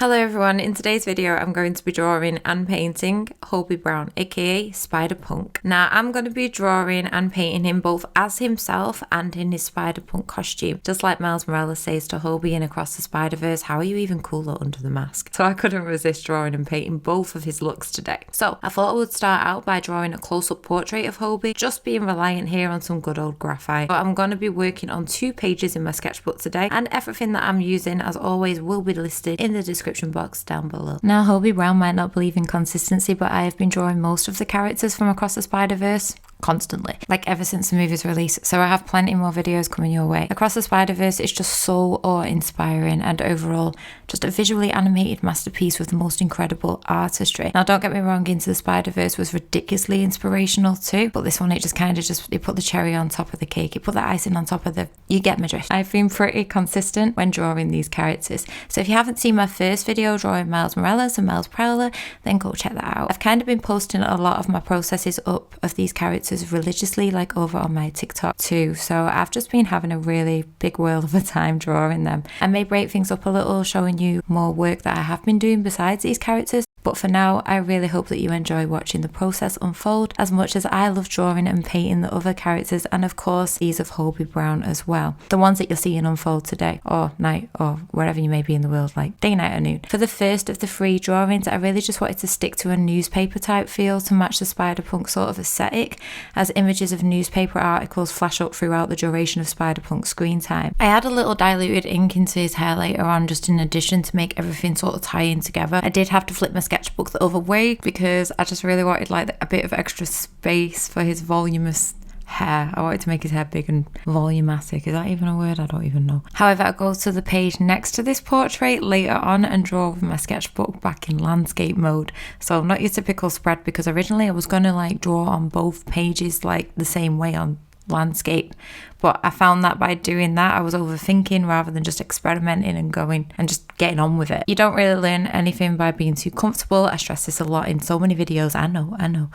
Hello everyone, in today's video I'm going to be drawing and painting Hobie Brown, aka Spider-Punk. Now I'm going to be drawing and painting him both as himself and in his Spider-Punk costume. Just like Miles Morales says to Hobie in Across the Spider-Verse, how are you even cooler under the mask? So I couldn't resist drawing and painting both of his looks today. So I thought I would start out by drawing a close-up portrait of Hobie, just being reliant here on some good old graphite. But I'm going to be working on 2 pages in my sketchbook today, and everything that I'm using as always will be listed in the description box down below. Now Hobie Brown might not believe in consistency, but I have been drawing most of the characters from Across the Spider-Verse constantly, like ever since the movie's release, so I have plenty more videos coming your way. Across the Spider-Verse is just so awe-inspiring and overall just a visually animated masterpiece with the most incredible artistry. Now don't get me wrong, Into the Spider-Verse was ridiculously inspirational too, but this one it put the cherry on top of the cake, it put the icing on top of the, you get my drift. I've been pretty consistent when drawing these characters, so if you haven't seen my first video drawing Miles Morales and Miles Prowler, then go check that out. I've kind of been posting a lot of my processes up of these characters religiously, like over on my TikTok too, so I've just been having a really big whirl of a time drawing them. I may break things up a little, showing you more work that I have been doing besides these characters, but for now I really hope that you enjoy watching the process unfold as much as I love drawing and painting the other characters, and of course these of Hobie Brown as well, the ones that you're seeing unfold today or night or wherever you may be in the world, like day, night or noon. For the first of the 3 drawings I really just wanted to stick to a newspaper type feel to match the Spider-Punk sort of aesthetic, as images of newspaper articles flash up throughout the duration of Spider-Punk's screen time. I add a little diluted ink into his hair later on, just in addition to make everything sort of tie in together. I did have to flip my sketchbook the other way because I just really wanted like a bit of extra space for his voluminous hair. I wanted to make his hair big and volumatic. Is that even a word? I don't even know. However, I go to the page next to this portrait later on and draw with my sketchbook back in landscape mode. So not your typical spread, because originally I was going to like draw on both pages like the same way on landscape, but I found that by doing that I was overthinking rather than just experimenting and going and just getting on with it. You don't really learn anything by being too comfortable. I stress this a lot in so many videos, I know,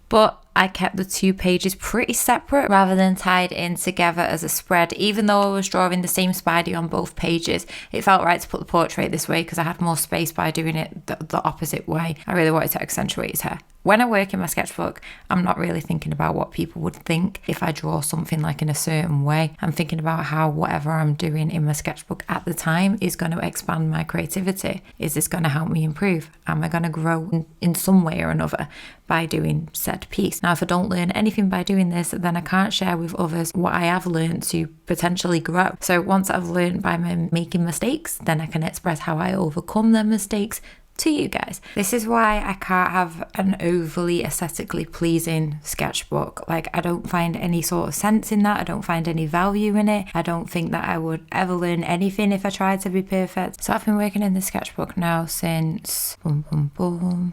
but I kept the 2 pages pretty separate rather than tied in together as a spread. Even though I was drawing the same Spidey on both pages, it felt right to put the portrait this way because I had more space by doing it the opposite way. I really wanted to accentuate his hair. When I work in my sketchbook, I'm not really thinking about what people would think if I draw something like in a certain way. I'm thinking about how whatever I'm doing in my sketchbook at the time is going to expand my creativity. Is this going to help me improve? Am I going to grow in some way or another by doing said piece? Now, if I don't learn anything by doing this, then I can't share with others what I have learned to potentially grow. So once I've learned by making mistakes, then I can express how I overcome them mistakes to you guys. This is why I can't have an overly aesthetically pleasing sketchbook. Like, I don't find any sort of sense in that. I don't find any value in it. I don't think that I would ever learn anything if I tried to be perfect. So I've been working in this sketchbook now since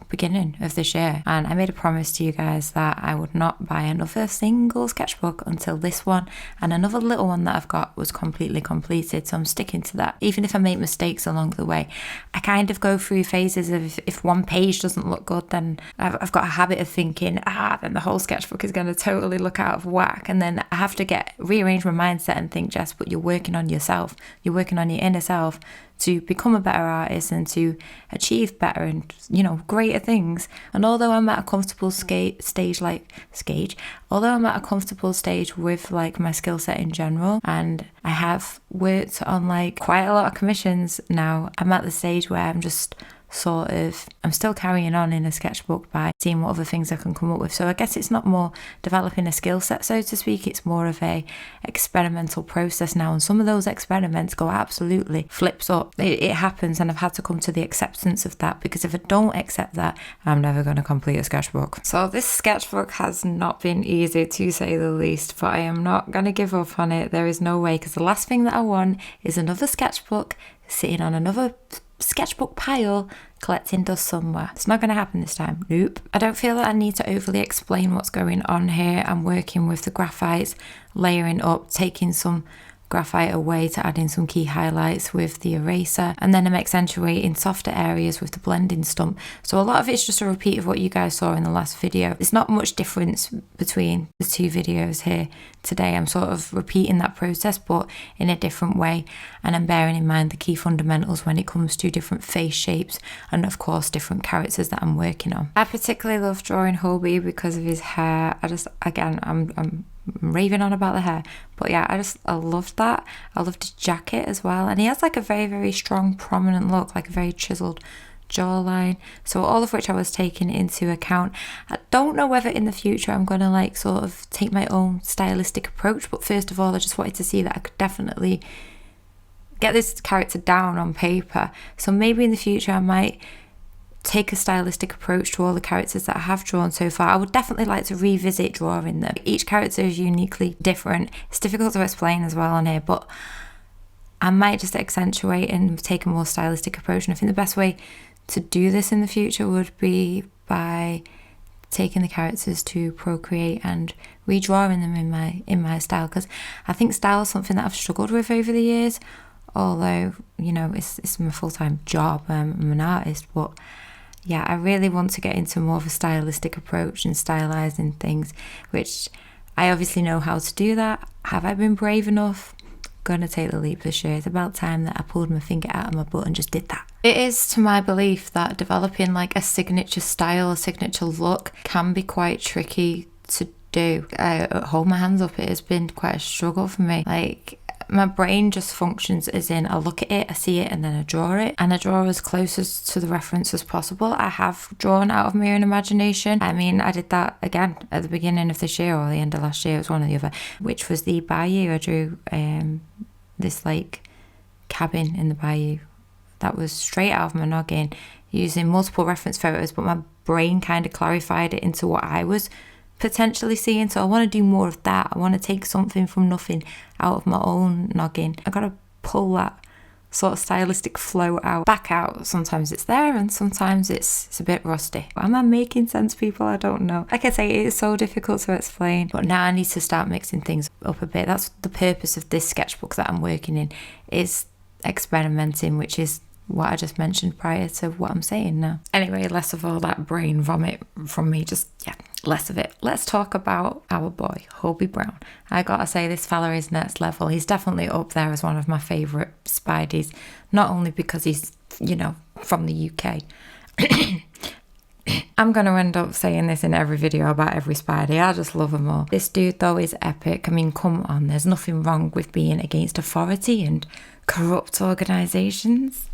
beginning of this year, and I made a promise to you guys that I would not buy another single sketchbook until this one and another little one that I've got was completely completed. So I'm sticking to that, even if I make mistakes along the way. I kind of go through phases of if one page doesn't look good, then I've got a habit of thinking, then the whole sketchbook is going to totally look out of whack, and then I have to rearrange my mindset and think, Jess, but you're working on yourself, you're working on your inner self to become a better artist and to achieve better and, greater things. And although I'm at a comfortable stage with like my skill set in general, and I have worked on like quite a lot of commissions now, I'm at the stage where I'm still carrying on in a sketchbook by seeing what other things I can come up with. So I guess it's not more developing a skill set, so to speak, it's more of a experimental process now, and some of those experiments go absolutely flips up. It happens, and I've had to come to the acceptance of that, because if I don't accept that, I'm never going to complete a sketchbook. So this sketchbook has not been easy, to say the least, but I am not going to give up on it. There is no way, because the last thing that I want is another sketchbook sitting on another sketchbook pile collecting dust somewhere. It's not going to happen this time. Nope. I don't feel that I need to overly explain what's going on here. I'm working with the graphites, layering up, taking some graphite away to add in some key highlights with the eraser, and then I'm accentuating softer areas with the blending stump. So a lot of it's just a repeat of what you guys saw in the last video. There's not much difference between the two videos here today. I'm sort of repeating that process but in a different way, and I'm bearing in mind the key fundamentals when it comes to different face shapes and of course different characters that I'm working on. I particularly love drawing Hobie because of his hair. I'm raving on about the hair, but yeah, I loved that. I loved his jacket as well, and he has like a very, very strong prominent look, like a very chiseled jawline, so all of which I was taking into account. I don't know whether in the future I'm gonna like sort of take my own stylistic approach, but first of all I just wanted to see that I could definitely get this character down on paper. So maybe in the future I might take a stylistic approach to all the characters that I have drawn so far. I would definitely like to revisit drawing them. Each character is uniquely different. It's difficult to explain as well on here, but I might just accentuate and take a more stylistic approach. And I think the best way to do this in the future would be by taking the characters to Procreate and redrawing them in my style, because I think style is something that I've struggled with over the years, although, you know, it's my full-time job. I'm an artist, but yeah, I really want to get into more of a stylistic approach and stylizing things, which I obviously know how to do that. Have I been brave enough? Gonna take the leap this year. It's about time that I pulled my finger out of my butt and just did that. It is to my belief that developing like a signature style, a signature look can be quite tricky to do. I hold my hands up, it has been quite a struggle for me. Like, my brain just functions as in I look at it, I see it, and then I draw it, and I draw as close to the reference as possible. I have drawn out of my own imagination. I mean, I did that again at the beginning of this year or the end of last year, it was one or the other, which was the bayou. I drew this like cabin in the bayou that was straight out of my noggin using multiple reference photos, but my brain kind of clarified it into what I was potentially seeing. So I want to do more of that. I want to take something from nothing out of my own noggin. I gotta pull that sort of stylistic flow back out. Sometimes it's there and sometimes it's a bit rusty. Am I making sense, people? I don't know. Like I say, it is so difficult to explain, but now I need to start mixing things up a bit. That's the purpose of this sketchbook that I'm working in, is experimenting, which is what I just mentioned prior to what I'm saying now. Anyway, less of all that brain vomit from me, just less of it. Let's talk about our boy Hobie Brown. I gotta say, this fella is next level. He's definitely up there as one of my favourite Spideys, not only because he's, you know, from the UK. I'm going to end up saying this in every video about every Spidey. I just love them all. This dude though is epic. I mean, come on, there's nothing wrong with being against authority and corrupt organisations.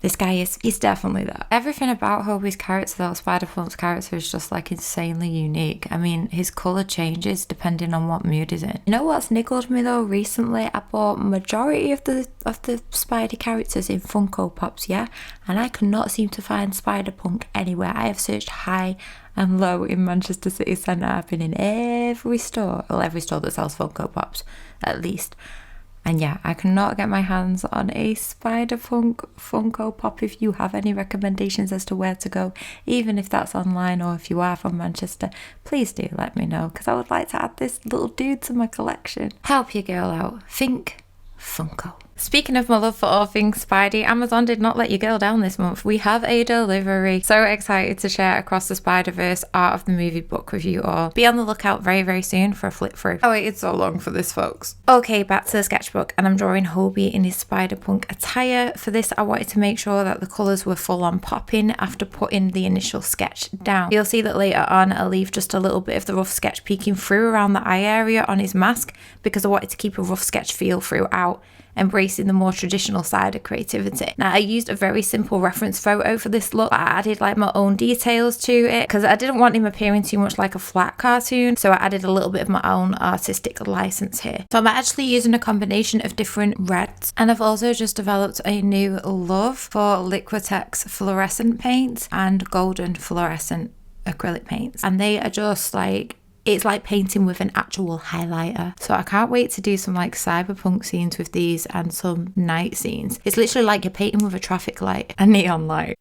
This guy he's definitely that. Everything about Hobie's character, though, Spider-Punk's character, is just like insanely unique. I mean, his colour changes depending on what mood he's in. You know what's niggled me though recently? I bought majority of the Spidey characters in Funko Pops, yeah? And I cannot seem to find Spider-Punk anywhere. I have searched high and low in Manchester City Centre. I've been in every store, well, every store that sells Funko Pops, at least. And yeah, I cannot get my hands on a Spider-Punk Funko Pop. If you have any recommendations as to where to go, even if that's online or if you are from Manchester, please do let me know, because I would like to add this little dude to my collection. Help your girl out. Think Funko. Speaking of my love for all things Spidey, Amazon did not let your girl down this month. We have a delivery. So excited to share Across the Spider-Verse Art of the Movie book with you all. Be on the lookout very, very soon for a flip through. I waited so long for this, folks. Okay, back to the sketchbook, and I'm drawing Hobie in his Spider-Punk attire. For this, I wanted to make sure that the colours were full on popping after putting the initial sketch down. You'll see that later on I leave just a little bit of the rough sketch peeking through around the eye area on his mask, because I wanted to keep a rough sketch feel throughout, embracing the more traditional side of creativity. Now, I used a very simple reference photo for this look. I added like my own details to it because I didn't want him appearing too much like a flat cartoon, so I added a little bit of my own artistic license here. So I'm actually using a combination of different reds, and I've also just developed a new love for Liquitex fluorescent paints and golden fluorescent acrylic paints, and they are just like, it's like painting with an actual highlighter. So I can't wait to do some like cyberpunk scenes with these and some night scenes. It's literally like you're painting with a traffic light, a neon light.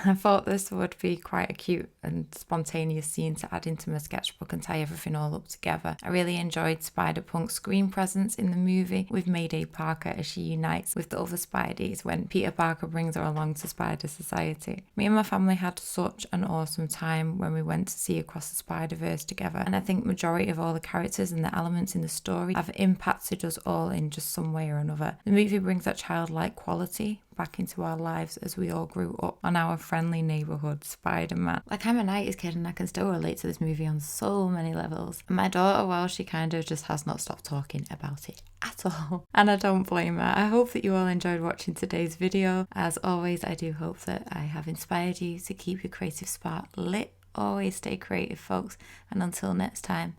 I thought this would be quite a cute and spontaneous scene to add into my sketchbook and tie everything all up together. I really enjoyed Spider-Punk's screen presence in the movie with Mayday Parker as she unites with the other Spideys when Peter Parker brings her along to Spider Society. Me and my family had such an awesome time when we went to see Across the Spider-Verse together, and I think majority of all the characters and the elements in the story have impacted us all in just some way or another. The movie brings that childlike quality back into our lives as we all grew up on our friendly neighborhood Spider-Man. Like, I'm a 90s kid and I can still relate to this movie on so many levels. And my daughter, well, she kind of just has not stopped talking about it at all. And I don't blame her. I hope that you all enjoyed watching today's video. As always, I do hope that I have inspired you to keep your creative spark lit. Always stay creative, folks. And until next time,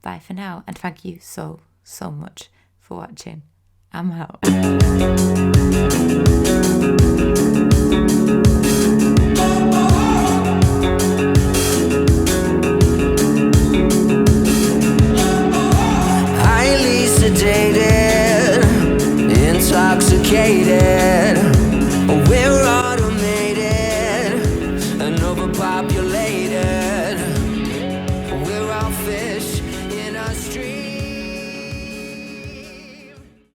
bye for now. And thank you so much for watching. I'm out. Highly sedated.